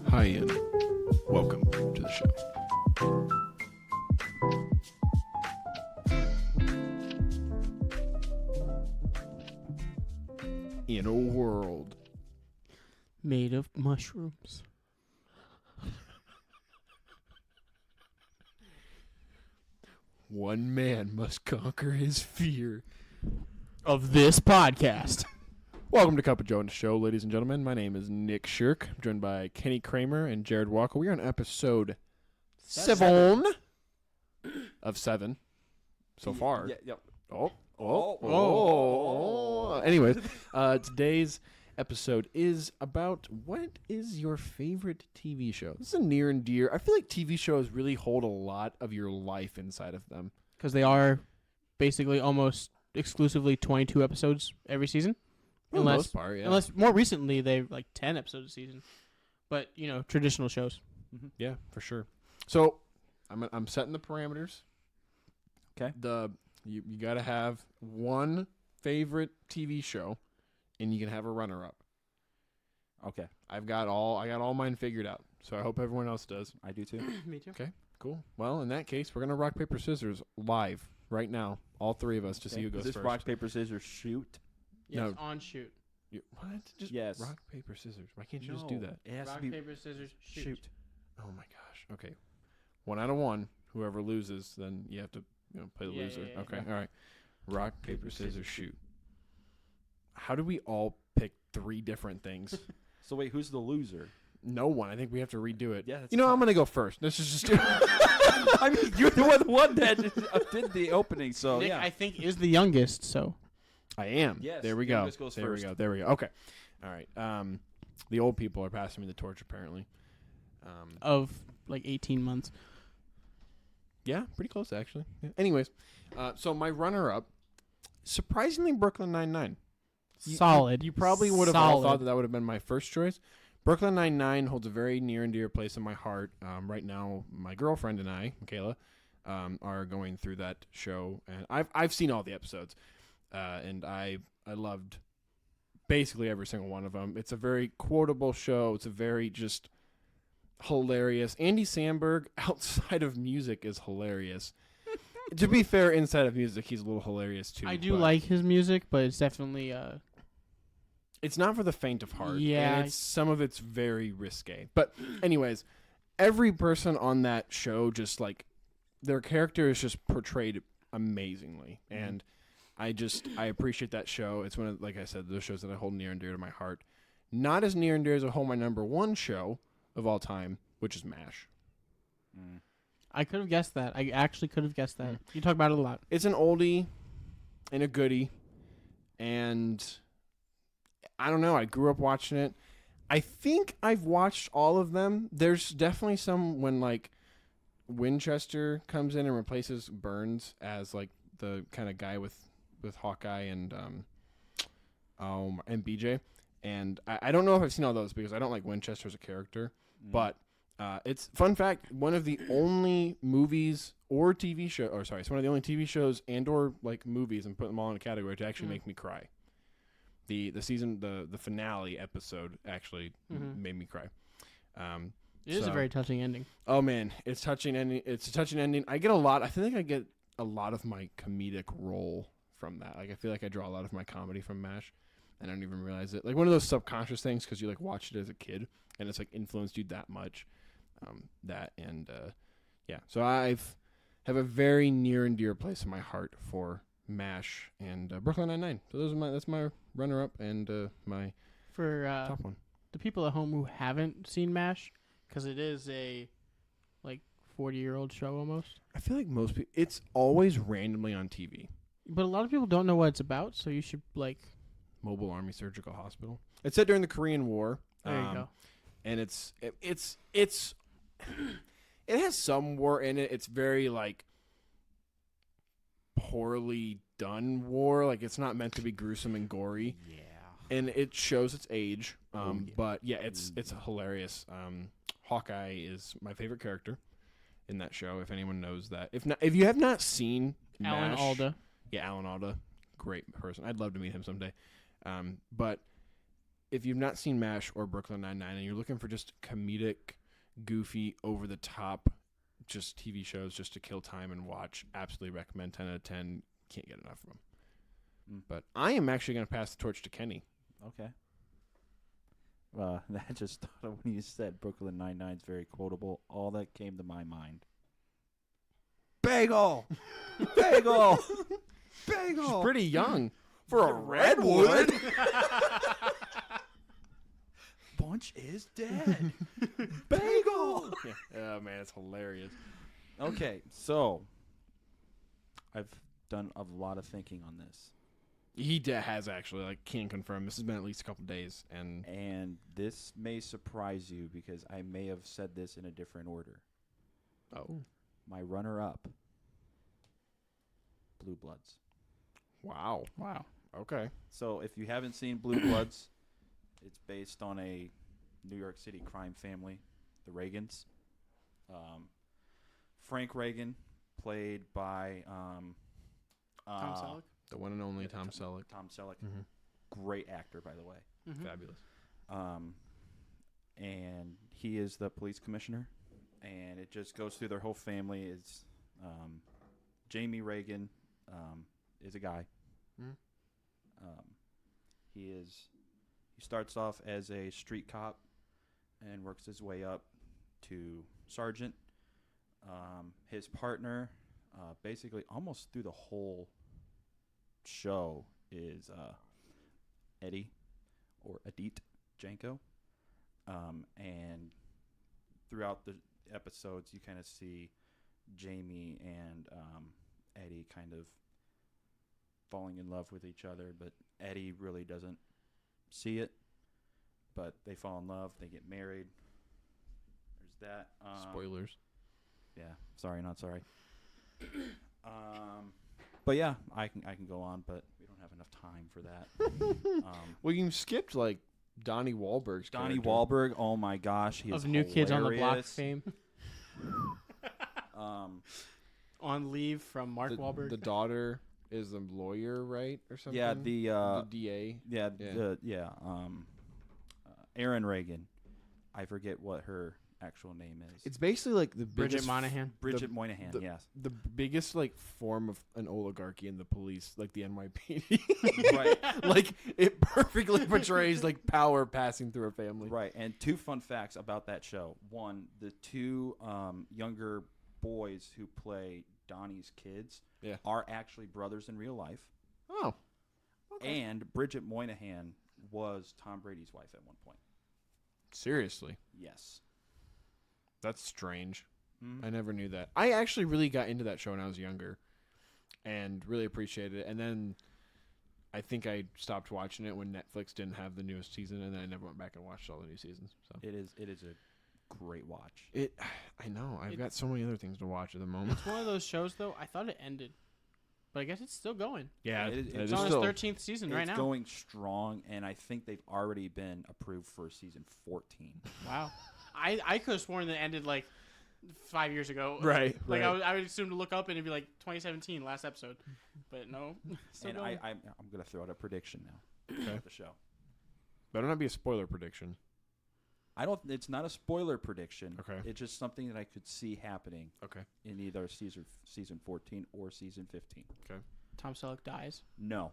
Hi, and welcome to the show. In a world Made of mushrooms. one man must conquer his fear. Of this podcast. Welcome to Cup of Joe and the Show, ladies and gentlemen. My name is Nick Shirk. I'm joined by Kenny Kramer and Jared Walker. We are on episode 7 of 7 so far. Yeah, yep. Anyways, today's episode is about what is your favorite TV show. This is a near and dear. I feel like TV shows really hold a lot of your life inside of them. Because they are basically almost exclusively 22 episodes every season. For the most part, yeah. Unless more recently they're like 10 episodes a season. But, you know, traditional shows. Yeah, for sure. So I'm setting the parameters. Okay. You got to have one favorite TV show, and you can have a runner-up. Okay. I got all mine figured out. So I hope everyone else does. I do too. Me too. Okay, cool. Well, in that case, we're gonna rock paper scissors live right now, all three of us, to see who goes Is this first. rock, paper, scissors, shoot? Yes, No. on shoot. What? Just Yes. rock paper scissors. Why can't you just do that? It has Rock, to be paper, scissors, shoot. shoot. Oh my gosh. Okay, 1 out of 1. Whoever loses, then you have to play the Yeah, loser. yeah, Okay, yeah. all right. Rock paper scissors shoot. How do we all pick 3 different things? So wait, who's the loser? No one. I think we have to redo it. Yeah, that's You know, I'm fine. gonna go first. Let's just do it. I mean, you're the one that did the opening, so Nick, yeah. I think, is the youngest, so. I am. Yes, There we the go. youngest goes There first. we go. There we go. Okay. All right. The old people are passing me the torch, apparently. Of like 18 months. Yeah, pretty close, actually. Yeah. Anyways, so my runner-up, surprisingly, Brooklyn Nine-Nine. Solid. You probably would have all Solid. thought that would have been my first choice. Brooklyn Nine-Nine holds a very near and dear place in my heart. Right now, my girlfriend and I, Michaela, are going through that show, and I've seen all the episodes, and I loved basically every single one of them. It's a very quotable show. It's a very just hilarious. Andy Samberg, outside of music, is hilarious. To be fair, inside of music, he's a little hilarious too. I do but like his music, but it's definitely it's not for the faint of heart. Yeah. And some of it's very risque. But anyways, every person on that show, just like their character is just portrayed amazingly. And I appreciate that show. It's one of, like I said, those shows that I hold near and dear to my heart. Not as near and dear as I hold my number 1 show of all time, which is MASH. I could have guessed that. I actually could have guessed that. You talk about it a lot. It's an oldie and a goodie, and I don't know. I grew up watching it. I think I've watched all of them. There's definitely some when like Winchester comes in and replaces Burns as like the kind of guy with Hawkeye and BJ. And I don't know if I've seen all those because I don't like Winchester as a character, but. It's fun fact. One of the only movies or TV show, or sorry, it's one of the only TV shows and or like movies, and put them all in a category to actually make me cry. The season, the finale episode actually made me cry. It is a very touching ending. Oh man, it's touching ending. It's a touching ending. I get a lot. I think I get a lot of my comedic role from that. Like I feel like I draw a lot of my comedy from MASH. I don't even realize it. Like one of those subconscious things because you like watched it as a kid and it's like influenced you that much. Yeah. So I have a very near and dear place in my heart for MASH and Brooklyn Nine-Nine. So that's my runner-up and my For top one. the people at home who haven't seen MASH, because it is a like 40-year-old show almost. I feel like most people, it's always randomly on TV. But a lot of people don't know what it's about, so you should like. Mobile Army Surgical Hospital. It's set during the Korean War. There you go. And it's it has some war in it. It's very like poorly done war. Like it's not meant to be gruesome and gory. Yeah. And it shows its age. Yeah. But yeah, it's hilarious. Hawkeye is my favorite character. in that show. If anyone knows that, if you have not seen Alan MASH, Alda. yeah, Alan Alda, great person. I'd love to meet him someday. But if you've not seen MASH or Brooklyn Nine-Nine and you're looking for just comedic, goofy, over the top, just TV shows just to kill time and watch, absolutely recommend. 10 out of 10. Can't get enough of them. But I am actually going to pass the torch to Kenny. Okay. I just thought of when you said Brooklyn Nine-Nine's very quotable, all that came to my mind. Bagel! Bagel! Bagel! She's pretty young for a redwood. Bunch is dead. Bagel! Yeah. Oh, man, it's hilarious. Okay, so I've done a lot of thinking on this. He has actually, can confirm. This has been at least a couple days. And this may surprise you because I may have said this in a different order. Oh. My runner-up, Blue Bloods. Wow. Wow. Okay. So if you haven't seen Blue Bloods, it's based on a New York City crime family, the Reagans. Frank Reagan, played by Tom Selleck. The one and only Tom Selleck. Tom Selleck, Mm-hmm. great actor, by the way. Mm-hmm. Fabulous. And he is the police commissioner, and it just goes through their whole family. It's Jamie Reagan is a guy. Mhm. He starts off as a street cop and works his way up to sergeant. His partner, basically almost through the whole show, is Eddie or Adit Janko. And throughout the episodes, you kind of see Jamie and Eddie kind of falling in love with each other, but Eddie really doesn't see it. But they fall in love, they get married. There's that. Spoilers. Yeah, sorry, not sorry. But yeah, I can go on, but we don't have enough time for that. Well, you skipped Donnie Wahlberg's Donnie character. Wahlberg, oh my gosh, he is Of New Kids on the Block hilarious. fame. On leave from Mark Wahlberg. The daughter is the lawyer, right, or something? Yeah, the DA. yeah, Aaron Reagan. I forget what her actual name is. It's basically the Bridget biggest Monahan. Bridget Moynihan. the- Yes, the biggest form of an oligarchy in the police, like the NYPD. right, It perfectly portrays power passing through a family. right. And two fun facts about that show. One, the two younger boys who play Donnie's kids Yeah. are actually brothers in real life. Oh. Okay. And Bridget Moynihan was Tom Brady's wife at one point. Seriously, Yes. that's strange. Mhm. I never knew that. I actually really got into that show when I was younger, and really appreciated it. And then I think I stopped watching it when Netflix didn't have the newest season, and then I never went back and watched all the new seasons. So It is a great watch. I know I've It- got so many other things to watch at the moment. It's one of those shows, though. I thought it ended, but I guess it's still going. Yeah, It- It's on its 13th season right It's now. going strong, and I think they've already been approved for season 14. Wow. I could have sworn that ended 5 years ago. Right. Like I would assume to look up and it'd be 2017 last episode, but no. Still And going. I'm going to throw out a prediction now Okay. about the show. Better not be a spoiler prediction. It's not a spoiler prediction. Okay. It's just something that I could see happening Okay. in either season 14 or season 15. Tom Selleck dies. No.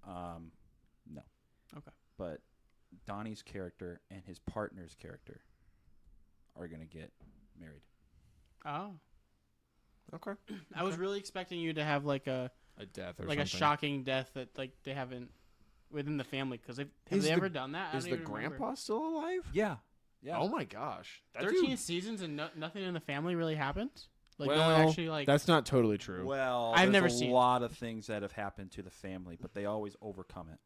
No. Okay. But Donnie's character and his partner's character are going to get married. Oh. Okay. I was really expecting you to have a death or a something. shocking death that they haven't within the family, because have Is they the- ever done that? I Is don't the even remember. grandpa still alive? Yeah. Yeah. Oh my gosh. That 13 dude- seasons and nothing in the family really happens. No Well, one actually That's not totally true. Well, I've there's never a seen it. lot of things that have happened to the family, but they always overcome it.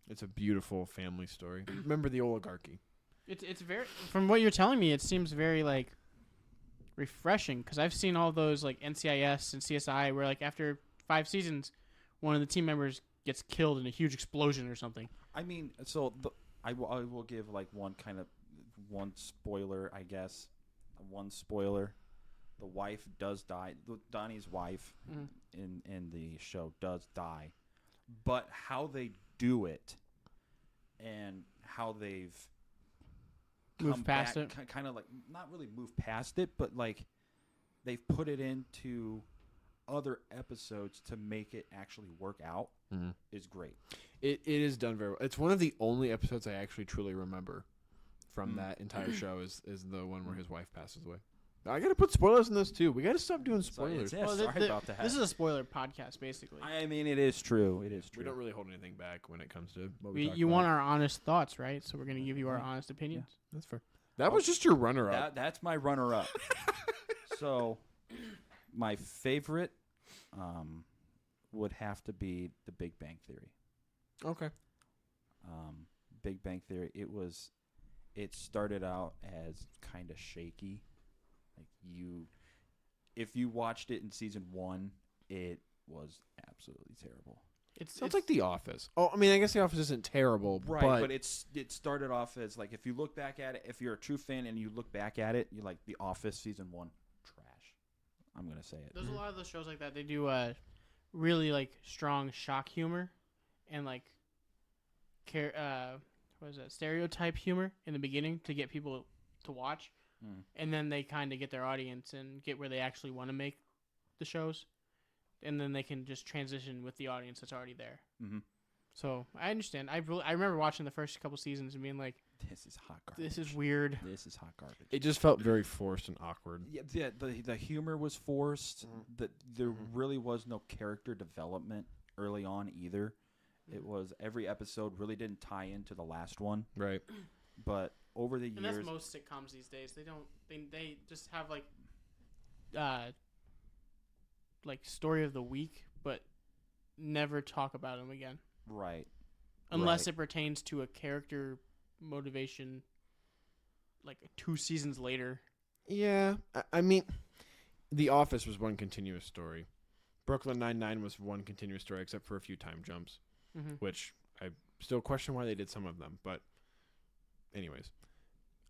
It's a beautiful family story. Remember the oligarchy. It's very, from what you're telling me, it seems very refreshing, because I've seen all those NCIS and CSI where after 5 seasons, one of the team members gets killed in a huge explosion or something. I mean, so I will give one spoiler, I guess. One spoiler. the wife does die. Donnie's wife Mhm. in the show does die, but how they do it and how they've Moved past it. kind of like not really moved past it, but like they've put it into other episodes to make it actually work out is great. It is done very well. It's one of the only episodes I actually truly remember from that entire show is the one where his wife passes away. I got to put spoilers in this too. We got to stop doing spoilers. Yeah, Well, sorry about that. This is a spoiler podcast, basically. I mean, it is true. It is true. We don't really hold anything back when it comes to what we talk You about. want our honest thoughts, right? So we're going to give you our honest opinions. That's fair. That was just your runner-up. That's my runner-up. So, my favorite would have to be The Big Bang Theory. Okay. Big Bang Theory. It started out as kind of shaky. Like if you watched it in season 1, it was absolutely terrible. Sounds like The Office. Oh, I mean, I guess The Office isn't terrible, But it started off as like if you look back at it, if you're a true fan and you look back at it, you're like The Office season 1 trash. I'm gonna say it. There's a lot of those shows like that. They do really like strong shock humor and like what is that, stereotype humor in the beginning to get people to watch, and then they kind of get their audience and get where they actually want to make the shows, and then they can just transition with the audience that's already there. Mm-hmm. So I understand. I remember watching the first couple seasons and being like, This is hot garbage. "This is weird." This is hot garbage. it just felt very forced and awkward. Yeah, the humor was forced. There really was no character development early on either. It was every episode really didn't tie into the last one, Right. but over the And years, that's most sitcoms these days. They don't. They just have like story of the week, but never talk about them again. right? Unless Right. it pertains to a character motivation, like 2 seasons later. Yeah. I mean, The Office was one continuous story. Brooklyn Nine-Nine was one continuous story, except for a few time jumps, which I still question why they did some of them. But anyways,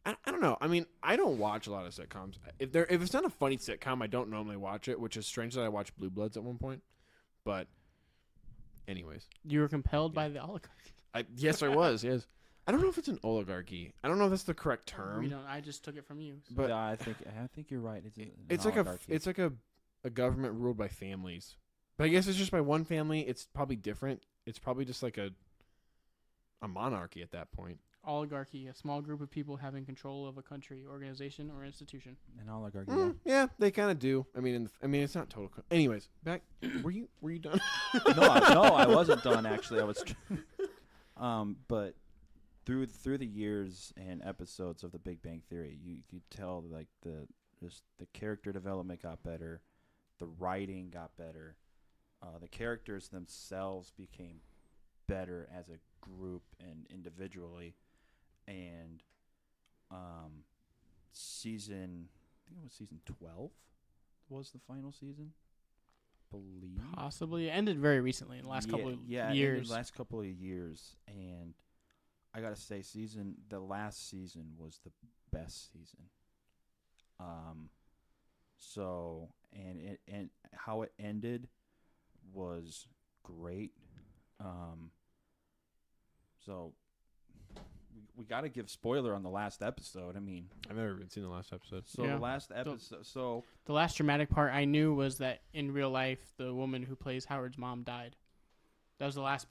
I don't know. I mean, I don't watch a lot of sitcoms. If it's not a funny sitcom, I don't normally watch it, which is strange that I watched Blue Bloods at one point. But anyways, You were compelled by the oligarchy. yes, I was. Yes, I don't know if it's an oligarchy. I don't know if that's the correct term. We don't. I just took it from you. So. But Yeah, I think you're right. it's like a government ruled by families. But I guess it's just by one family. It's probably different. It's probably just like a monarchy at that point. Oligarchy, a small group of people having control of a country, organization, or institution. an oligarchy. Yeah, they kind of do. I mean, it's not total. Anyways, back. Were you done? No, I wasn't done actually. I was, but through the years and episodes of The Big Bang Theory, you could tell like the character development got better, the writing got better, the characters themselves became better as a group and individually, and season 12 was the final season, I believe. Possibly. It ended very recently in the last couple of in years. the last couple of years, and I gotta say, the last season was the best season. So and how it ended was great. So we got to give spoiler on the last episode. I mean, I've never even seen the last episode. so Yeah. the last episode. So The last dramatic part I knew was that in real life, the woman who plays Howard's mom died. That was the last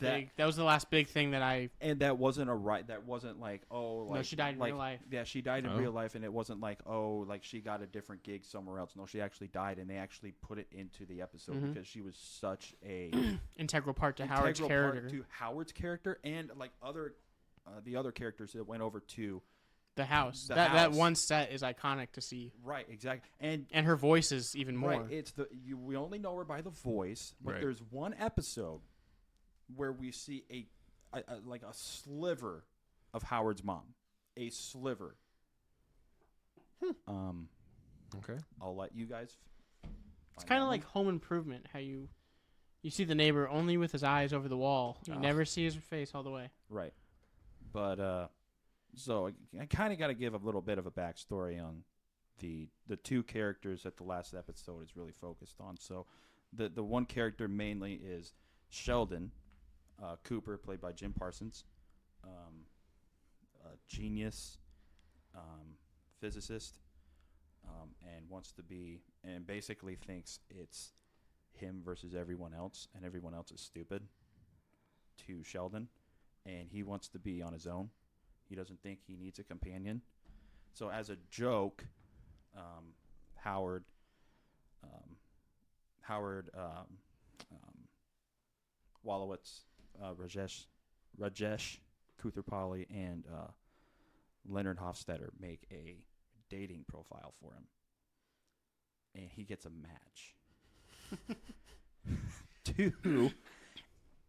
big thing that I. and that wasn't that wasn't like, oh, like, No, she died in real life. Yeah, she died in Oh. real life, and it wasn't like, oh, like she got a different gig somewhere else. No, she actually died, and they actually put it into the episode Mhm. because she was such a Integral part to Howard's integral part character. to Howard's character, and like the other characters that went over to. The house. The That house. one set is iconic to see, Right, exactly, and and her voice is even more. right, it's we only know her by the voice, but Right. there's one episode where we see a like a sliver of Howard's mom, a sliver. Okay. I'll let you guys. It's kind of like Home Improvement, how you see the neighbor only with his eyes over the wall. You Ah. never see his face all the way. right, but so I kind of got to give a little bit of a backstory on the two characters that the last episode is really focused on. So the one character mainly is Sheldon Cooper, played by Jim Parsons, a genius physicist, and wants to be, and basically thinks it's him versus everyone else, and everyone else is stupid to Sheldon, and he wants to be on his own. He doesn't think he needs a companion. So as a joke, Howard Wolowitz, Rajesh Kuthapalli, and Leonard Hofstadter make a dating profile for him, and he gets a match to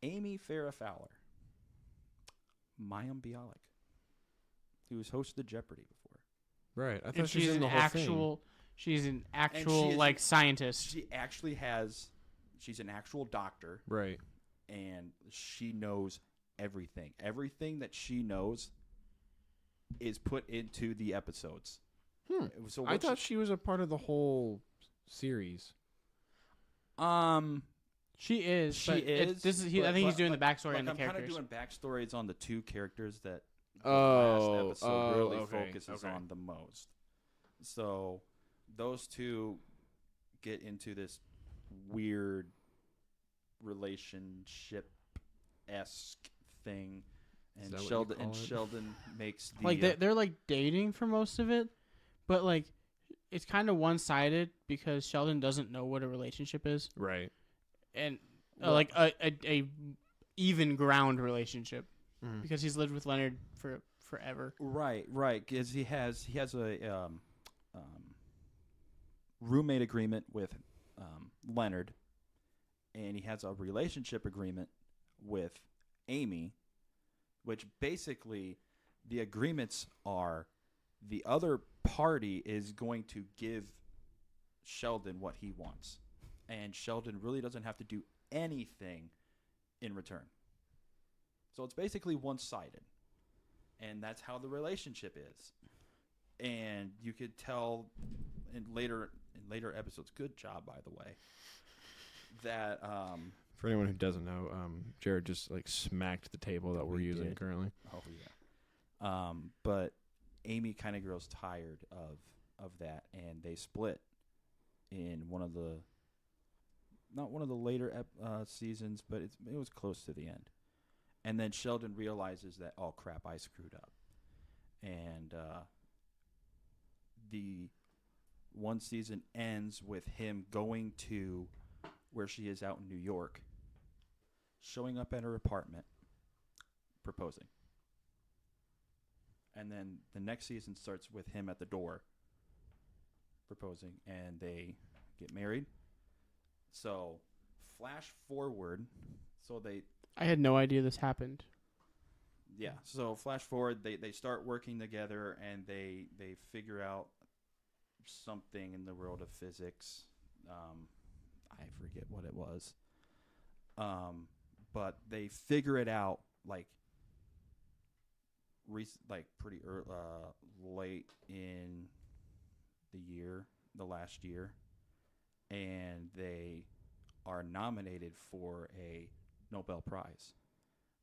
Amy Farrah Fowler, Mayim Bialik, who's hosted Jeopardy before. Right. I thought And she's she's in the an whole actual. She's an actual is- like scientist. She actually has. She's an actual doctor, thing. Right. and she knows everything. Everything that she knows is put into the episodes. So I thought she was a part of the whole series. She is. She but is. This is. I think he's doing the backstory on the I'm kind of characters. doing backstories on the two characters that the Oh, last episode really okay, focuses okay. on the most. So those two get into this weird relationship-esque thing, Is and that what you Sheldon call it? Sheldon makes the Like they're like dating for most of it, but like it's kind of one-sided because Sheldon doesn't know what a relationship is, Right. and Well- like a even ground relationship Mhm. because he's lived with Leonard for forever. right, because he has a roommate agreement with Leonard, and he has a relationship agreement with Amy, which basically the agreements are the other party is going to give Sheldon what he wants, and Sheldon really doesn't have to do anything in return. So it's basically one-sided, and that's how the relationship is. And you could tell in later episodes. Good job, by the way. That For anyone who doesn't know, Jared just like smacked the table that we're We using did. currently. oh yeah. But Amy kind of grows tired of that, and they split in not one of the later seasons, but it was close to the end. And then Sheldon realizes that, oh crap, I screwed up, and the one season ends with him going to where she is out in New York, showing up at her apartment, proposing. And then the next season starts with him at the door proposing, and they get married. So, flash forward. So I had no idea this happened. so flash forward, they start working together, and they figure out something in the world of physics. I forget what it was. But they figure it out like pretty late in the last year, and they are nominated for a Nobel Prize,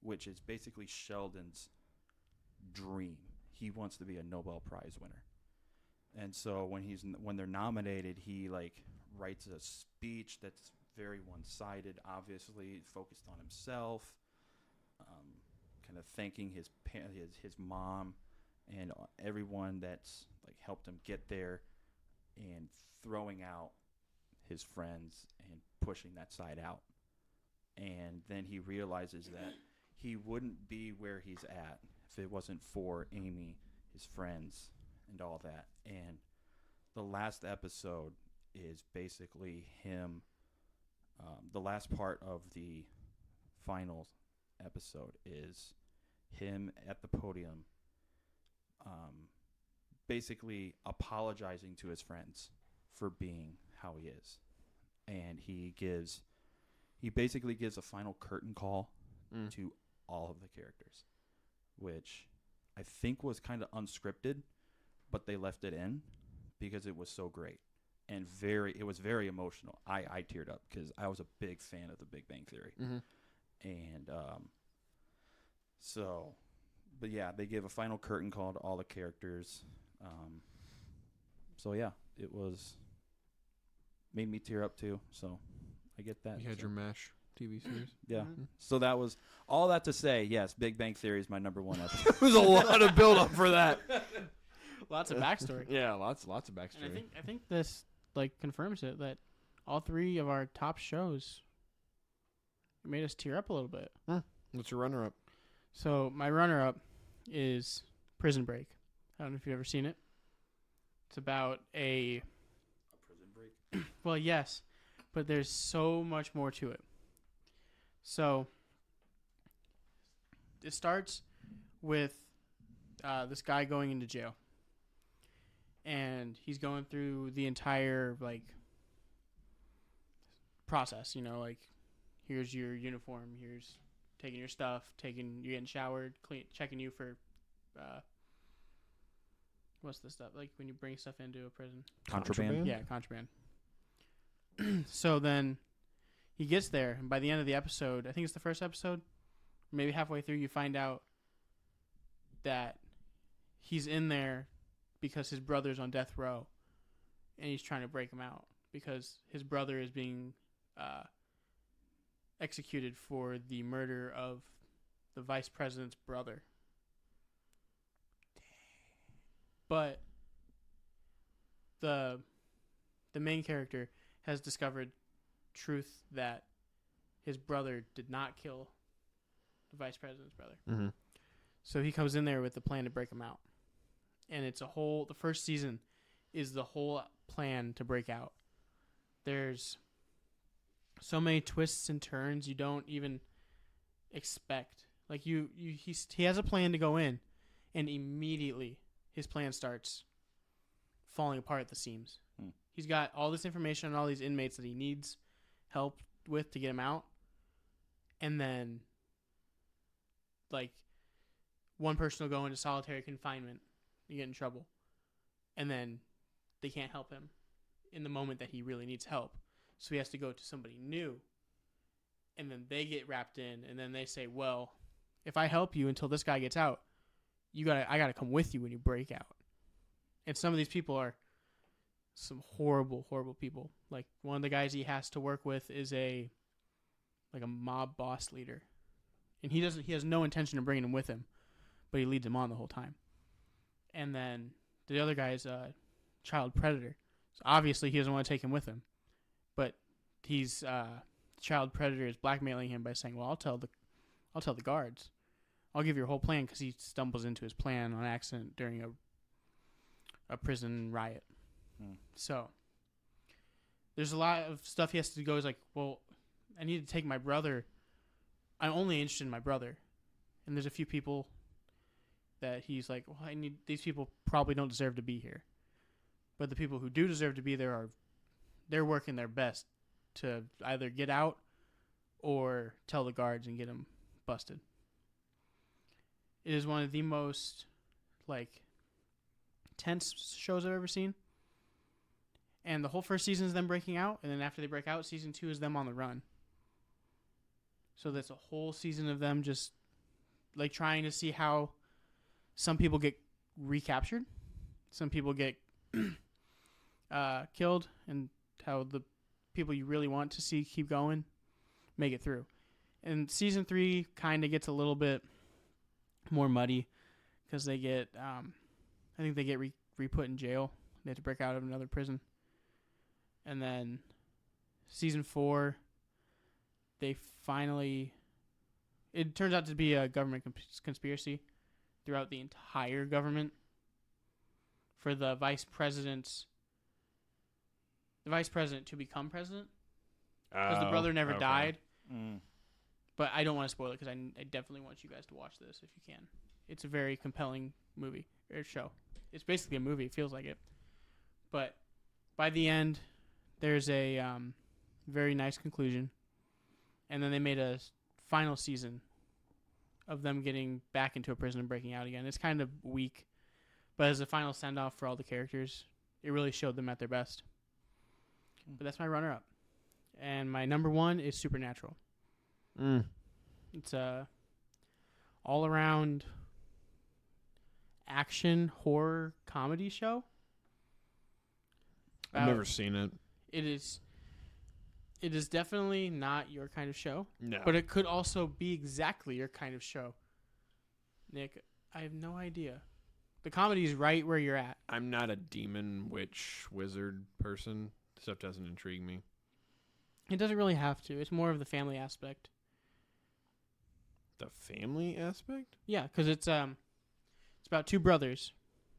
which is basically Sheldon's dream. He wants to be a Nobel Prize winner. And so when they're nominated, he like writes a speech that's very one-sided, obviously focused on himself, kind of thanking his mom and everyone that's like helped him get there, and throwing out his friends and pushing that side out. And then he realizes that he wouldn't be where he's at if it wasn't for Amy, his friends, and all that. And the last episode is basically him. The last part of the final episode is him at the podium, basically apologizing to his friends for being how he is. And he basically gives a final curtain call to all of the characters, which I think was kind of unscripted, but they left it in because it was so great and it was very emotional. I teared up because I was a big fan of The Big Bang Theory. Mm-hmm. And but yeah, they gave a final curtain call to all the characters. So yeah, it made me tear up too. So I get that. You had so. your MASH TV series. Yeah. Mhm. So that was all that to say. Yes, Big Bang Theory is my number one episode. There was a lot of build up for that. Lots of backstory. Yeah, lots of backstory. And I think this like confirms it that all three of our top shows made us tear up a little bit. What's your runner up? So my runner up is Prison Break. I don't know if you've ever seen it. It's about a Prison Break. well, yes, but there's so much more to it. So it starts with this guy going into jail, and he's going through the entire like process. You know, like here's your uniform, here's taking your stuff, you're getting showered, checking you for what's the stuff like when you bring stuff into a prison. Contraband. Yeah, contraband. So then he gets there, and by the end of the episode, I think it's the first episode, maybe halfway through, you find out that he's in there because his brother's on death row, and he's trying to break him out because his brother is being executed for the murder of the vice president's brother. But the main character has discovered truth that his brother did not kill the vice president's brother. Mm-hmm. So he comes in there with the plan to break him out. And it's the first season is the whole plan to break out. There's so many twists and turns you don't even expect. Like he has a plan to go in, and immediately his plan starts falling apart at the seams. He's got all this information on all these inmates that he needs help with to get him out. And then, like, one person will go into solitary confinement and get in trouble. And then they can't help him in the moment that he really needs help. So he has to go to somebody new. And then they get wrapped in. And then they say, well, if I help you until this guy gets out, I gotta come with you when you break out. And some of these people are some horrible, horrible people. Like one of the guys he has to work with is a mob boss leader, and he has no intention of bringing him with him, but he leads him on the whole time. And then the other guy is a child predator. So obviously he doesn't want to take him with him, but he's child predator is blackmailing him by saying, "Well, I'll tell the guards. I'll give you your whole plan," because he stumbles into his plan on accident during a prison riot. So there's a lot of stuff he has to go. He's like, well, I need to take my brother. I'm only interested in my brother. And there's a few people that he's like, well, these people probably don't deserve to be here. But the people who do deserve to be there they're working their best to either get out or tell the guards and get them busted. It is one of the most tense shows I've ever seen. And the whole first season is them breaking out, and then after they break out, season 2 is them on the run. So that's a whole season of them just trying to see how some people get recaptured, some people get killed, and how the people you really want to see keep going make it through. And season 3 kind of gets a little bit more muddy because they get, I think they get re-put in jail. They have to break out of another prison. And then season 4, it turns out to be a government conspiracy throughout the entire government for the vice president to become president. Because the brother never died. But I don't want to spoil it because I definitely want you guys to watch this if you can. It's a very compelling movie or show. It's basically a movie. It feels like it. But by the end, there's a very nice conclusion. And then they made a final season of them getting back into a prison and breaking out again. It's kind of weak. But as a final send-off for all the characters, it really showed them at their best. But that's my runner-up. And my number one is Supernatural. It's a all-around action horror comedy show. I've never seen it. It is definitely not your kind of show, No. but it could also be exactly your kind of show. Nick, I have no idea. The comedy is right where you're at. I'm not a demon, witch, wizard person. Stuff doesn't intrigue me. It doesn't really have to. It's more of the family aspect. The family aspect? Yeah, because it's about two brothers,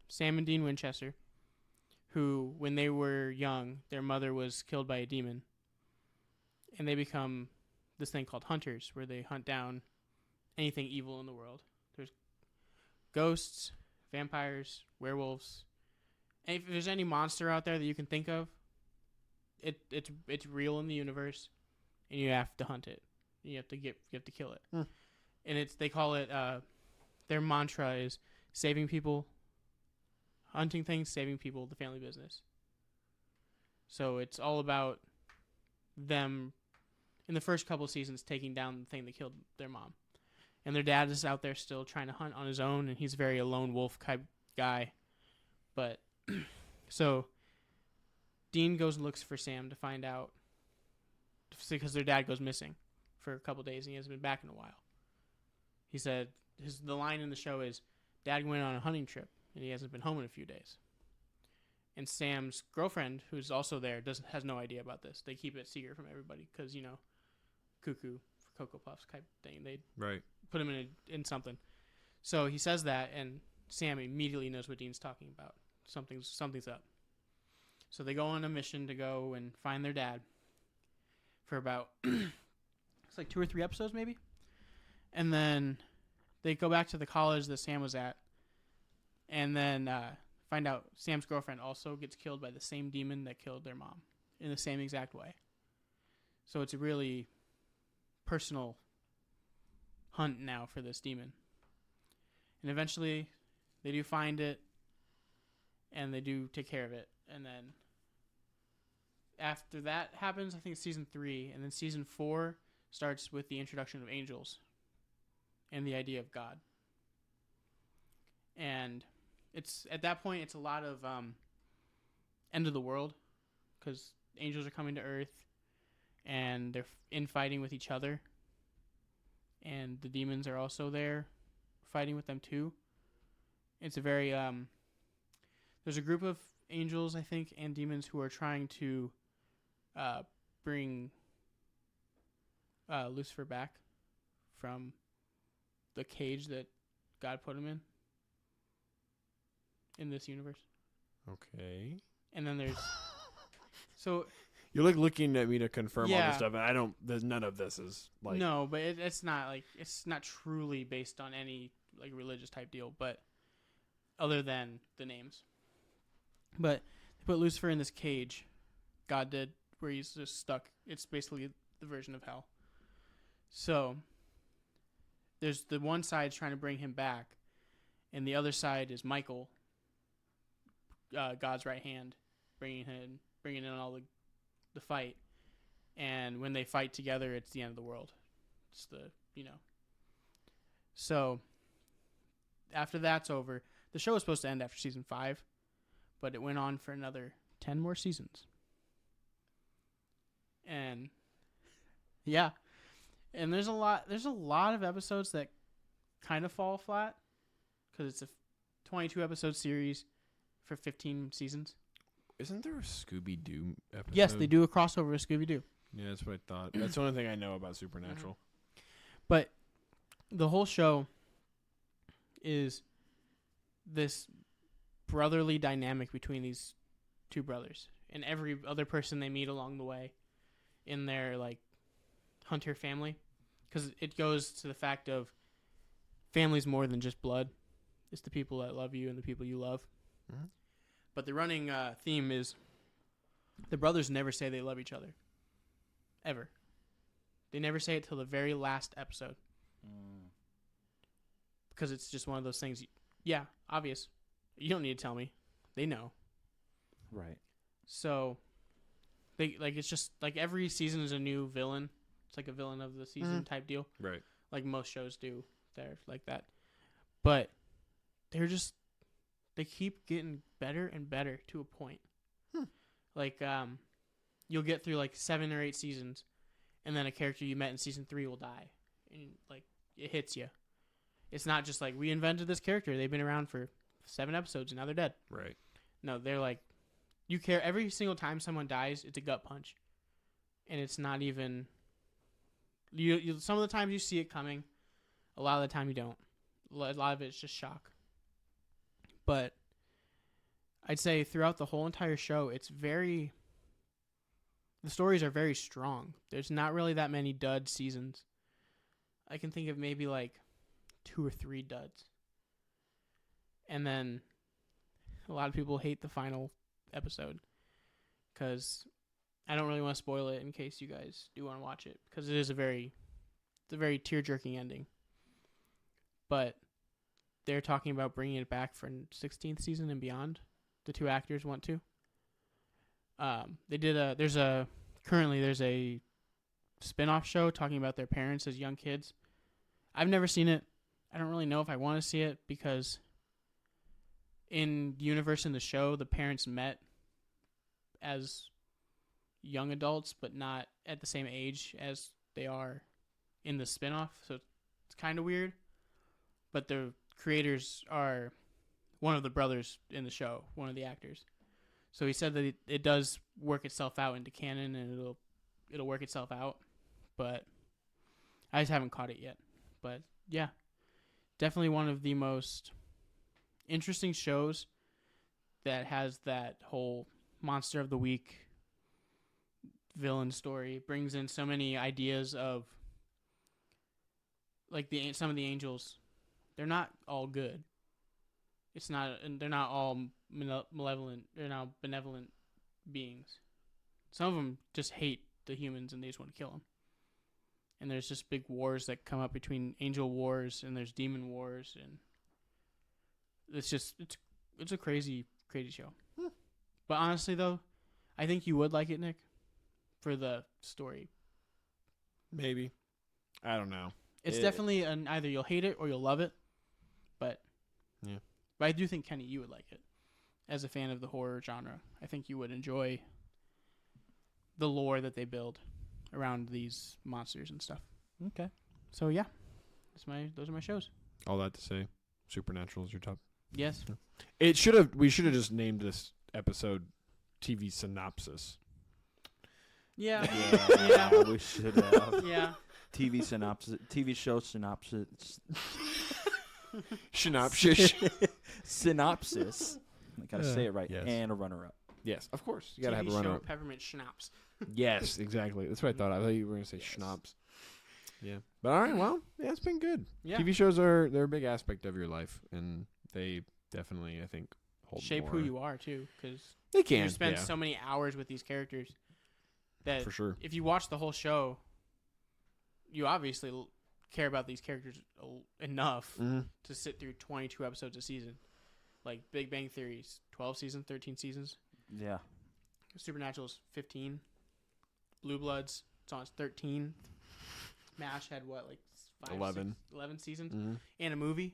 Sam and Dean Winchester, who, when they were young, their mother was killed by a demon. And they become this thing called hunters, where they hunt down anything evil in the world. There's ghosts, vampires, werewolves. And if there's any monster out there that you can think of, it's real in the universe, and you have to hunt it. You have to kill it. And they call it their mantra is saving people, hunting things, saving people, the family business. So it's all about them in the first couple of seasons taking down the thing that killed their mom. And their dad is out there still trying to hunt on his own, and he's very a lone wolf type guy. But so Dean goes and looks for Sam to find out, because their dad goes missing for a couple days and he hasn't been back in a while. He said the line in the show is, Dad went on a hunting trip and he hasn't been home in a few days. And Sam's girlfriend, who's also there, has no idea about this. They keep it secret from everybody because, cuckoo for Cocoa Puffs type thing. They Right. put him in something. So he says that, and Sam immediately knows what Dean's talking about. Something's up. So they go on a mission to go and find their dad for about it's like 2 or 3 episodes maybe. And then they go back to the college that Sam was at, and then find out Sam's girlfriend also gets killed by the same demon that killed their mom in the same exact way. So it's a really personal hunt now for this demon. And eventually they do find it, and they do take care of it. And then after that happens, I think it's season 3, and then season 4 starts with the introduction of angels and the idea of God. And it's at that point it's a lot of end of the world, because angels are coming to Earth and they're infighting with each other, and the demons are also there fighting with them too. It's a very there's a group of angels, I think, and demons who are trying to bring Lucifer back from the cage that God put him in this universe. Okay. And then there's so You're looking at me to confirm all Yeah. this stuff, and there's none of this is like. no, but it's not truly based on any like religious type deal, but other than the names. But they put Lucifer in this cage, God did, where he's just stuck. It's basically the version of hell. So there's the one side trying to bring him back, and the other side is Michael, God's right hand, bringing in all the fight. And when they fight together, it's the end of the world. It's So after that's over, the show was supposed to end after season 5, but it went on for another 10 more seasons. And yeah, and there's a lot of episodes that kind of fall flat because it's a 22 episode series for 15 seasons. Isn't there a Scooby-Doo episode? Yes, they do a crossover with Scooby-Doo. Yeah, that's what I thought. That's the only thing I know about Supernatural. But the whole show is this brotherly dynamic between these two brothers and every other person they meet along the way in their like hunter family, because it goes to the fact of family's more than just blood. It's the people that love you and the people you love. Mm-hmm. But the running theme is the brothers never say they love each other. Ever. They never say it till the very last episode. Because it's just one of those things. Yeah, obvious. You don't need to tell me. They know. Right. So they like it's just like every season is a new villain. It's like a villain of the season type deal. Right. Like most shows do. They're like that. But they keep getting better and better to a point. Like you'll get through like 7 or 8 seasons, and then a character you met in season 3 will die, and like it hits you. It's not just like we invented this character. They've been around for 7 episodes and now they're dead. Right. No, they're like, you care every single time someone dies. It's a gut punch, and it's not even. You some of the times you see it coming, a lot of the time you don't. A lot of it's just shock. But I'd say throughout the whole entire show, the stories are very strong. There's not really that many dud seasons. I can think of maybe like 2 or 3 duds. And then a lot of people hate the final episode because I don't really want to spoil it in case you guys do want to watch it, because it's a very tear-jerking ending. But they're talking about bringing it back for 16th season and beyond. The 2 actors want to. There's a spin-off show talking about their parents as young kids. I've never seen it. I don't really know if I want to see it because in the universe in the show, the parents met as young adults, but not at the same age as they are in the spin-off. So it's kind of weird. But the creators are one of the brothers in the show, one of the actors. So he said that it does work itself out into canon, and it'll work itself out. But I just haven't caught it yet. But yeah, definitely one of the most interesting shows that has that whole monster of the week villain story. Brings in so many ideas of like some of the angels. They're not all good. They're not all malevolent. They're not benevolent beings. Some of them just hate the humans and they just want to kill them. And there's just big wars that come up between angel wars and there's demon wars, and it's a crazy show. But honestly though, I think you would like it, Nick, for the story. Maybe. I don't know. It's definitely either you'll hate it or you'll love it. Yeah. But I do think, Kenny, you would like it. As a fan of the horror genre, I think you would enjoy the lore that they build around these monsters and stuff. Okay. So yeah, those are my shows. All that to say, Supernatural is your top. Yes. We should have just named this episode TV Synopsis. Yeah. Yeah, we should have. Yeah. TV synopsis, TV show synopsis. Synopsis. Synopsis. I gotta say it right. Yes. And a runner-up. Yes, of course. You gotta have a TV runner show up. Peppermint Schnapps. Yes, exactly. That's what I thought. I thought you were gonna say Yes. schnapps. Yeah. But all right, well, yeah, it's been good. Yeah. TV shows they're a big aspect of your life, and they definitely, I think, hold Shape more. who you are too, because They can. you spend yeah, so many hours with these characters that for sure. if you watch the whole show, you obviously care about these characters enough Mm-hmm. to sit through 22 episodes a season. Like Big Bang Theory's 12 seasons, 13 seasons. Yeah. Supernatural's 15. Blue Bloods, it's on its 13. MASH had what, like 11. 11 seasons? Mm-hmm. And a movie.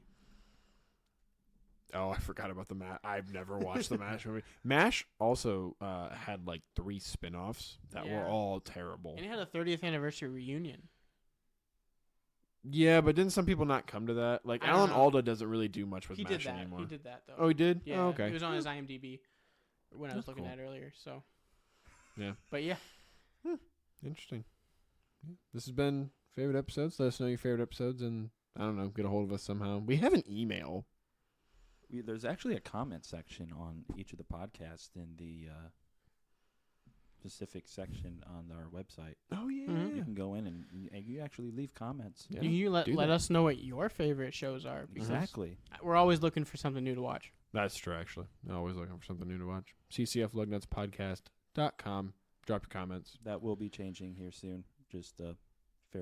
Oh, I forgot about the MASH. I've never watched the MASH movie. MASH also had like 3 spin-offs that were Yeah. all terrible. And it had a 30th anniversary reunion. Yeah, but didn't some people not come to that? Like I don't Alan know. Alda doesn't really do much with He MASH did that. anymore. He did that, though. Oh, he did? Yeah, Oh, okay. It was on his IMDb when I was That's looking cool. at it earlier. So, Yeah. But yeah, Interesting. Yeah. This has been favorite episodes. Let us know your favorite episodes, and I don't know, get a hold of us somehow. We have an email. There's actually a comment section on each of the podcasts in the specific section on our website. Oh yeah. Mhm. You can go in and you actually leave comments. Yeah, you let do that. us know what your favorite shows are, because Exactly. we're always looking for something new to watch. That's true. Actually, always looking for something new to watch. CCFLugnutspodcast.com. Drop your comments. That will be changing here soon. Just fair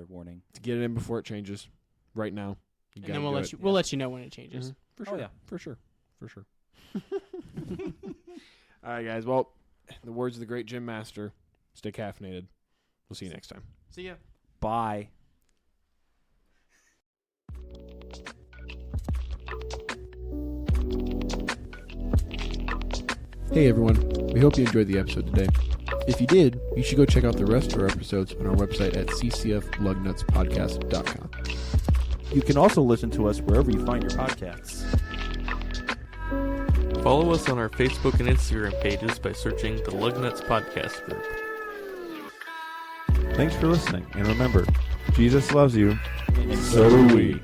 warning. To get it in before it changes. Right now. You And gotta then we'll do let it. you we'll let you know when it changes. Mhm. For Oh, sure. yeah. For sure. For sure. All right, guys. Well, the words of the great Jim Master, stay caffeinated. We'll see you next time. See ya. Bye. Hey everyone, we hope you enjoyed the episode today. If you did, you should go check out the rest of our episodes on our website at ccflugnutspodcast.com. You can also listen to us wherever you find your podcasts. Follow us on our Facebook and Instagram pages by searching the Lugnuts Podcast Group. Thanks for listening, and remember, Jesus loves you, And so do we.